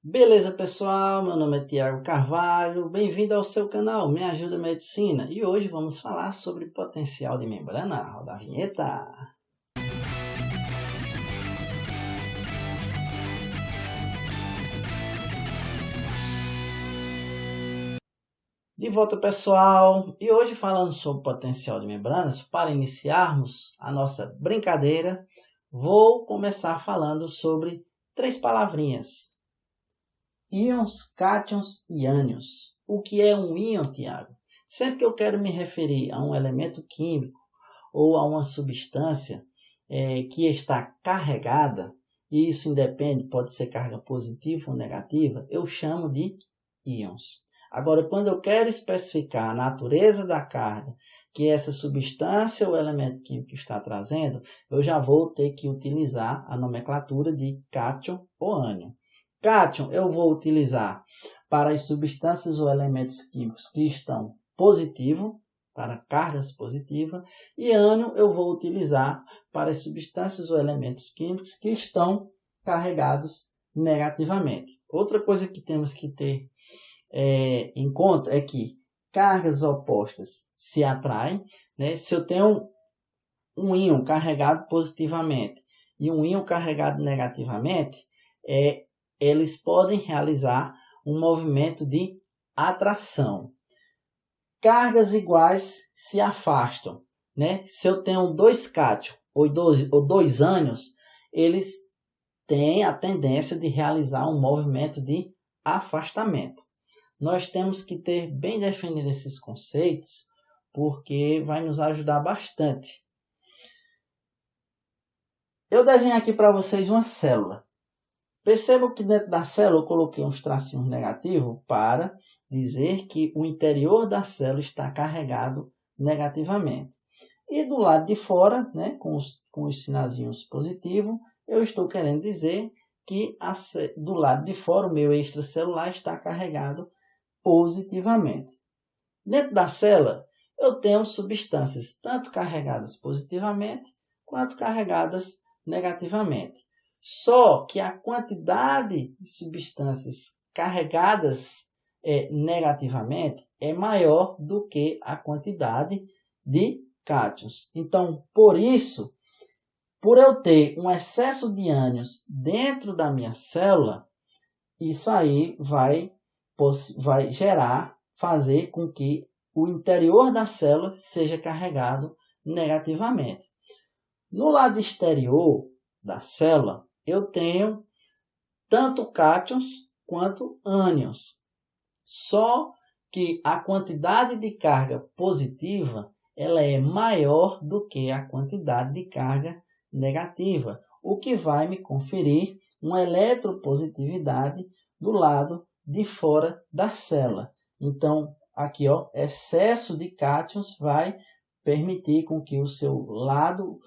Beleza, pessoal? Meu nome é Tiago Carvalho. Bem-vindo ao seu canal Me Ajuda Medicina. E hoje vamos falar sobre potencial de membrana. Roda a vinheta. De volta, pessoal. E hoje falando sobre potencial de membranas, para iniciarmos a nossa brincadeira, vou começar falando sobre três palavrinhas: íons, cátions e ânions. O que é um íon, Tiago? Sempre que eu quero me referir a um elemento químico ou a uma substância que está carregada, e isso independe, pode ser carga positiva ou negativa, eu chamo de íons. Agora, quando eu quero especificar a natureza da carga que essa substância ou elemento químico está trazendo, eu já vou ter que utilizar a nomenclatura de cátion ou ânion. Cátion eu vou utilizar para as substâncias ou elementos químicos que estão positivos, para cargas positivas, e ânion eu vou utilizar para as substâncias ou elementos químicos que estão carregados negativamente. Outra coisa que temos que ter em conta é que cargas opostas se atraem, né? Se eu tenho um íon carregado positivamente e um íon carregado negativamente, eles podem realizar um movimento de atração. Cargas iguais se afastam, né? Se eu tenho dois cátions ou dois ânions, eles têm a tendência de realizar um movimento de afastamento. Nós temos que ter bem definidos esses conceitos, porque vai nos ajudar bastante. Eu desenho aqui para vocês uma célula. Percebam que dentro da célula eu coloquei uns tracinhos negativos para dizer que o interior da célula está carregado negativamente. E do lado de fora, né, com os sinazinhos positivos, eu estou querendo dizer que do lado de fora o meu extracelular está carregado positivamente. Dentro da célula, eu tenho substâncias tanto carregadas positivamente quanto carregadas negativamente. Só que a quantidade de substâncias carregadas negativamente é maior do que a quantidade de cátions. Então, por isso, por eu ter um excesso de ânions dentro da minha célula, isso aí vai fazer com que o interior da célula seja carregado negativamente. No lado exterior da célula, eu tenho tanto cátions quanto ânions. Só que a quantidade de carga positiva ela é maior do que a quantidade de carga negativa, o que vai me conferir uma eletropositividade do lado de fora da célula. Então, aqui, excesso de cátions vai permitir com que o seu lado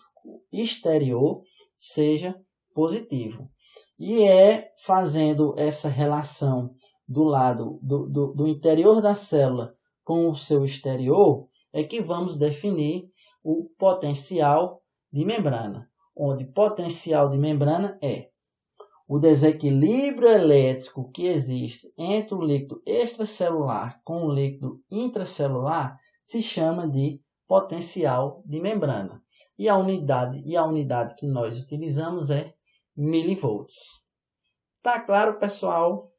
exterior seja positivo. E é fazendo essa relação do lado do interior da célula com o seu exterior é que vamos definir o potencial de membrana, onde potencial de membrana é o desequilíbrio elétrico que existe entre o líquido extracelular com o líquido intracelular se chama de potencial de membrana. E a unidade que nós utilizamos é milivolts. Tá claro, pessoal?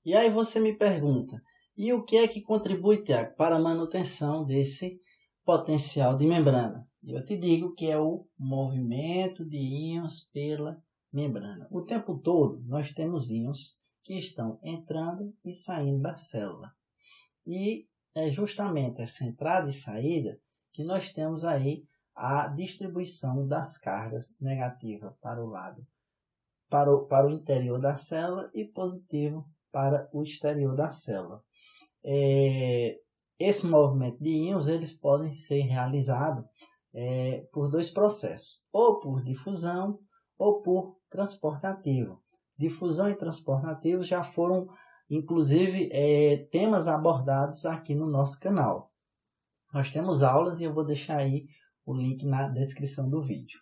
E aí você me pergunta, e o que é que contribui, Tiago, para a manutenção desse potencial de membrana? Eu te digo que é o movimento de íons pela membrana. O tempo todo nós temos íons que estão entrando e saindo da célula. E é justamente essa entrada e saída que nós temos aí a distribuição das cargas negativas para o lado, para o interior da célula e positivo para o exterior da célula. Esse movimento de íons eles podem ser realizados por dois processos, ou por difusão ou por transportativo. Difusão e transportativo já foram, inclusive, temas abordados aqui no nosso canal. Nós temos aulas e eu vou deixar aí o link na descrição do vídeo.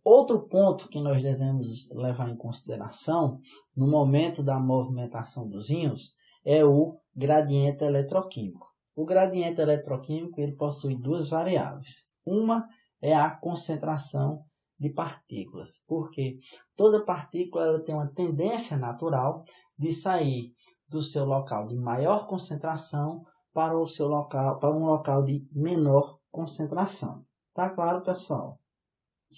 Outro ponto que nós devemos levar em consideração no momento da movimentação dos íons é o gradiente eletroquímico. O gradiente eletroquímico ele possui duas variáveis. Uma é a concentração de partículas, porque toda partícula ela tem uma tendência natural de sair do seu local de maior concentração para um local de menor concentração. Tá claro, pessoal?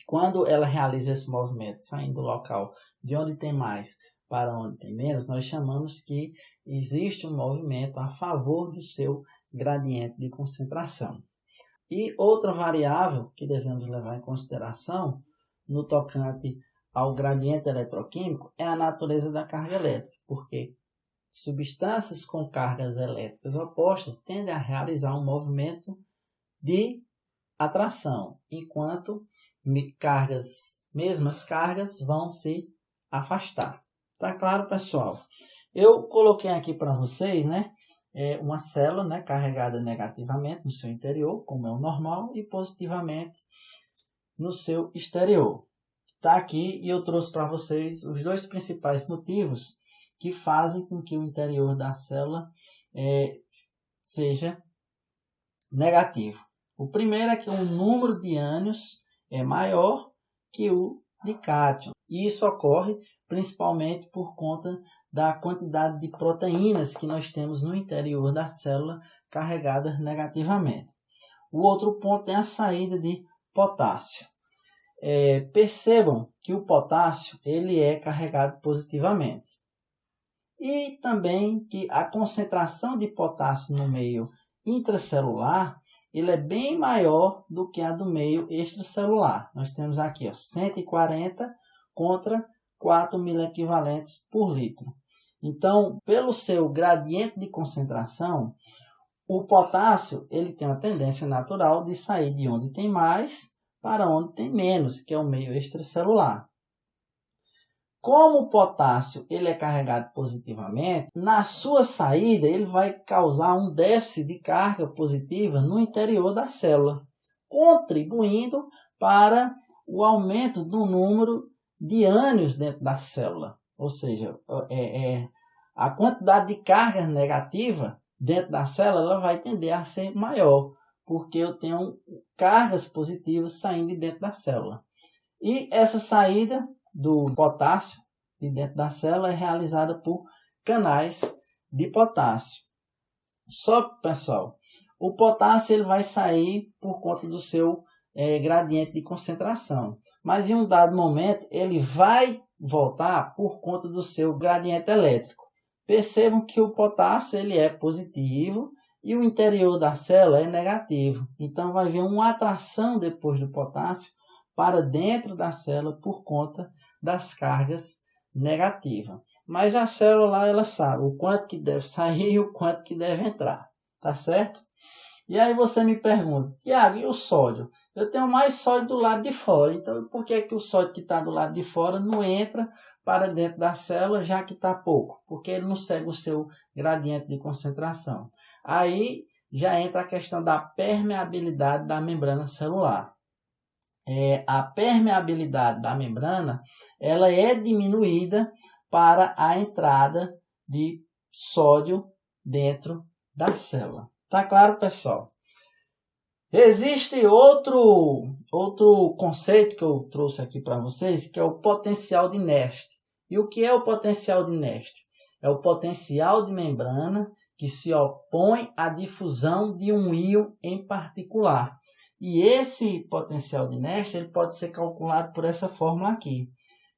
Quando ela realiza esse movimento, saindo do local de onde tem mais para onde tem menos, nós chamamos que existe um movimento a favor do seu gradiente de concentração. E outra variável que devemos levar em consideração no tocante ao gradiente eletroquímico é a natureza da carga elétrica, porque substâncias com cargas elétricas opostas tendem a realizar um movimento de atração, enquanto mesmas cargas vão se afastar. Tá claro, pessoal? Eu coloquei aqui para vocês, uma célula, carregada negativamente no seu interior, como é o normal, e positivamente no seu exterior. Tá aqui e eu trouxe para vocês os dois principais motivos que fazem com que o interior da célula seja negativo. O primeiro é que o número de ânions é maior que o de cátion. E isso ocorre principalmente por conta da quantidade de proteínas que nós temos no interior da célula carregadas negativamente. O outro ponto é a saída de potássio. Percebam que o potássio ele é carregado positivamente. E também que a concentração de potássio no meio intracelular ele é bem maior do que a do meio extracelular. Nós temos aqui 140 contra 4 miliequivalentes por litro. Então, pelo seu gradiente de concentração, o potássio ele tem uma tendência natural de sair de onde tem mais para onde tem menos, que é o meio extracelular. Como o potássio ele é carregado positivamente, na sua saída ele vai causar um déficit de carga positiva no interior da célula, contribuindo para o aumento do número de ânions dentro da célula. Ou seja, a quantidade de carga negativa dentro da célula ela vai tender a ser maior, porque eu tenho cargas positivas saindo de dentro da célula. E essa saída do potássio de dentro da célula é realizada por canais de potássio. Só que, pessoal, o potássio ele vai sair por conta do seu gradiente de concentração. Mas em um dado momento ele vai voltar por conta do seu gradiente elétrico. Percebam que o potássio ele é positivo e o interior da célula é negativo. Então vai haver uma atração depois do potássio para dentro da célula por conta das cargas negativas. Mas a célula lá, ela sabe o quanto que deve sair e o quanto que deve entrar. Tá certo? E aí você me pergunta, Tiago, e o sódio? Eu tenho mais sódio do lado de fora. Então, por que o sódio que está do lado de fora não entra para dentro da célula, já que está pouco? Porque ele não segue o seu gradiente de concentração. Aí já entra a questão da permeabilidade da membrana celular. A permeabilidade da membrana ela é diminuída para a entrada de sódio dentro da célula. Tá claro, pessoal? Existe outro conceito que eu trouxe aqui para vocês, que é o potencial de Nernst. E o que é o potencial de Nernst? É o potencial de membrana que se opõe à difusão de um íon em particular. E esse potencial de Nernst ele pode ser calculado por essa fórmula aqui,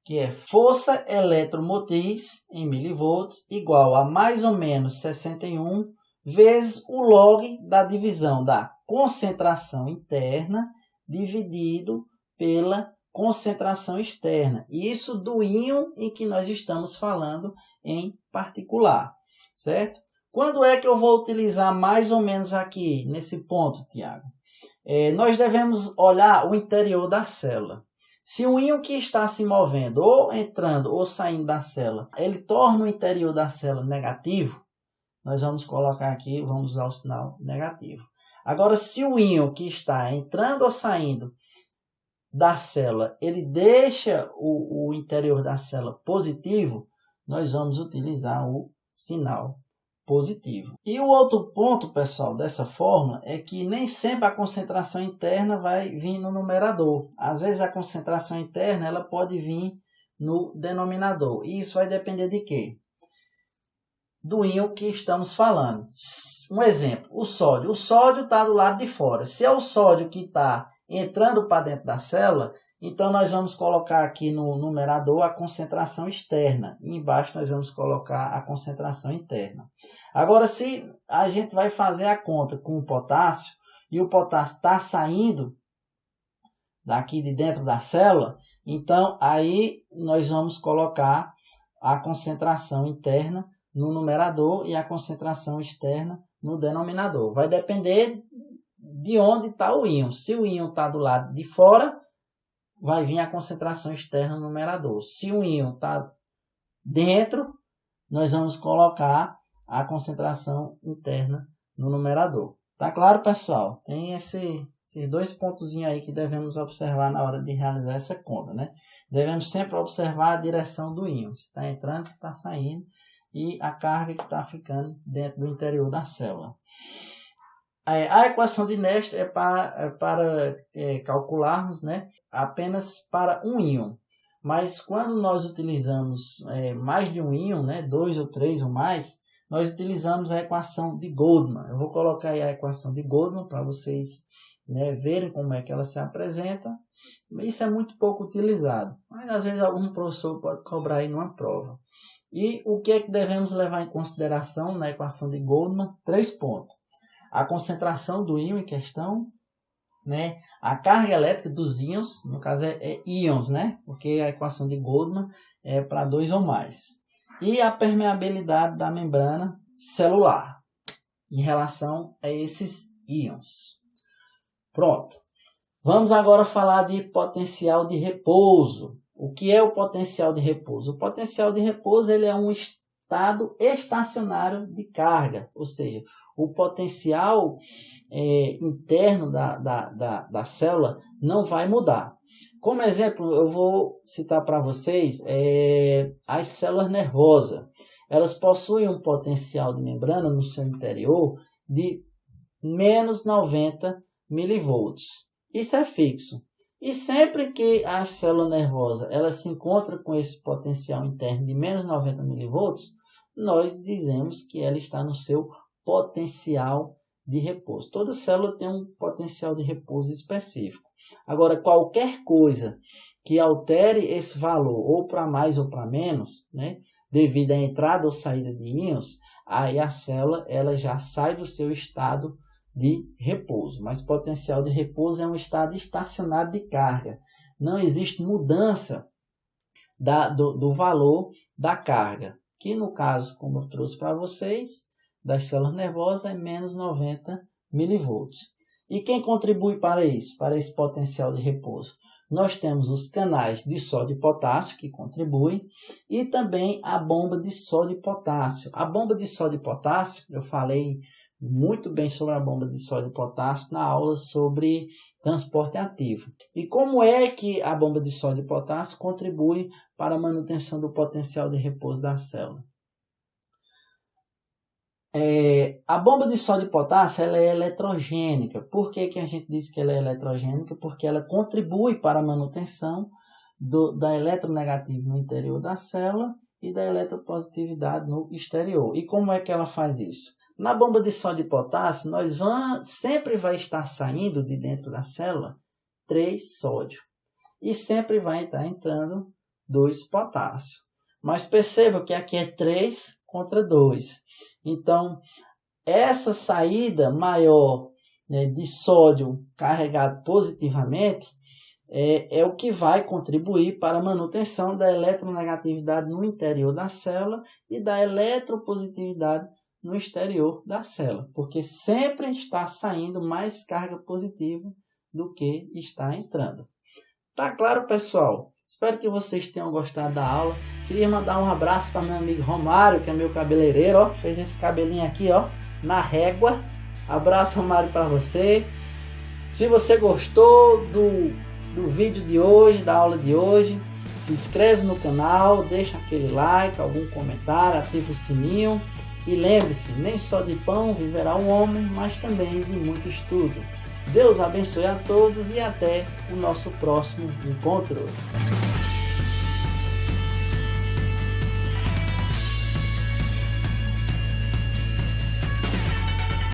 que é força eletromotriz em milivolts igual a mais ou menos 61 vezes o log da divisão da concentração interna dividido pela concentração externa. Isso do íon em que nós estamos falando em particular, certo? Quando é que eu vou utilizar mais ou menos aqui, nesse ponto, Tiago? Nós devemos olhar o interior da célula. Se o íon que está se movendo, ou entrando ou saindo da célula, ele torna o interior da célula negativo, nós vamos colocar aqui, vamos usar o sinal negativo. Agora, se o íon que está entrando ou saindo da célula ele deixa o interior da célula positivo, nós vamos utilizar o sinal positivo. E o outro ponto, pessoal, dessa forma é que nem sempre a concentração interna vai vir no numerador. Às vezes a concentração interna ela pode vir no denominador. E isso vai depender de quê? Do íon que estamos falando. Um exemplo, o sódio. O sódio está do lado de fora. Se é o sódio que está entrando para dentro da célula, então nós vamos colocar aqui no numerador a concentração externa. E embaixo nós vamos colocar a concentração interna. Agora, se a gente vai fazer a conta com o potássio, e o potássio está saindo daqui de dentro da célula, então aí nós vamos colocar a concentração interna no numerador e a concentração externa no denominador. Vai depender de onde está o íon. Se o íon está do lado de fora, vai vir a concentração externa no numerador. Se o íon está dentro, nós vamos colocar a concentração interna no numerador. Tá claro, pessoal? Tem esses dois pontozinhos aí que devemos observar na hora de realizar essa conta, né? Devemos sempre observar a direção do íon. Se está entrando, se está saindo. E a carga que está ficando dentro do interior da célula. A equação de Nernst é para calcularmos, né, apenas para um íon. Mas quando nós utilizamos mais de um íon, né, 2 ou 3 ou mais, nós utilizamos a equação de Goldman. Eu vou colocar aí a equação de Goldman para vocês, né, verem como é que ela se apresenta. Isso é muito pouco utilizado, mas às vezes algum professor pode cobrar aí numa prova. E o que é que devemos levar em consideração na equação de Goldman? 3 pontos. A concentração do íon em questão, né? A carga elétrica dos íons, no caso é íons, né? Porque a equação de Goldman é para 2 ou mais. E a permeabilidade da membrana celular em relação a esses íons. Pronto. Vamos agora falar de potencial de repouso. O que é o potencial de repouso? O potencial de repouso ele é um estado estacionário de carga, ou seja, o potencial interno da célula não vai mudar. Como exemplo, eu vou citar para vocês as células nervosas. Elas possuem um potencial de membrana no seu interior de menos 90 milivolts. Isso é fixo. E sempre que a célula nervosa ela se encontra com esse potencial interno de menos 90 milivolts, nós dizemos que ela está no seu potencial de repouso. Toda célula tem um potencial de repouso específico. Agora, qualquer coisa que altere esse valor, ou para mais ou para menos, né, devido à entrada ou saída de íons, aí a célula ela já sai do seu estado de repouso. Mas potencial de repouso é um estado estacionário de carga. Não existe mudança do valor da carga, que no caso, como eu trouxe para vocês, das células nervosas é menos 90 milivolts. E quem contribui para isso, para esse potencial de repouso? Nós temos os canais de sódio e potássio que contribuem e também a bomba de sódio e potássio. A bomba de sódio e potássio, eu falei muito bem sobre a bomba de sódio e potássio na aula sobre transporte ativo. E como é que a bomba de sódio e potássio contribui para a manutenção do potencial de repouso da célula? A bomba de sódio e potássio ela é eletrogênica. Por que a gente diz que ela é eletrogênica? Porque ela contribui para a manutenção da eletronegatividade no interior da célula e da eletropositividade no exterior. E como é que ela faz isso? Na bomba de sódio e potássio, sempre vai estar saindo de dentro da célula 3 sódio. E sempre vai estar entrando 2 potássio. Mas perceba que aqui é 3 contra 2. Então, essa saída maior, né, de sódio carregado positivamente é o que vai contribuir para a manutenção da eletronegatividade no interior da célula e da eletropositividade no exterior da célula, porque sempre está saindo mais carga positiva do que está entrando. Tá claro, pessoal? Espero que vocês tenham gostado da aula. Queria mandar um abraço para meu amigo Romário, que é meu cabeleireiro, ó, fez esse cabelinho aqui, ó, na régua. Abraço, Romário, para você. Se você gostou do vídeo de hoje, da aula de hoje. Se inscreve no canal, deixa aquele like, algum comentário, ativa o sininho. E lembre-se, nem só de pão viverá o homem, mas também de muito estudo. Deus abençoe a todos e até o nosso próximo encontro.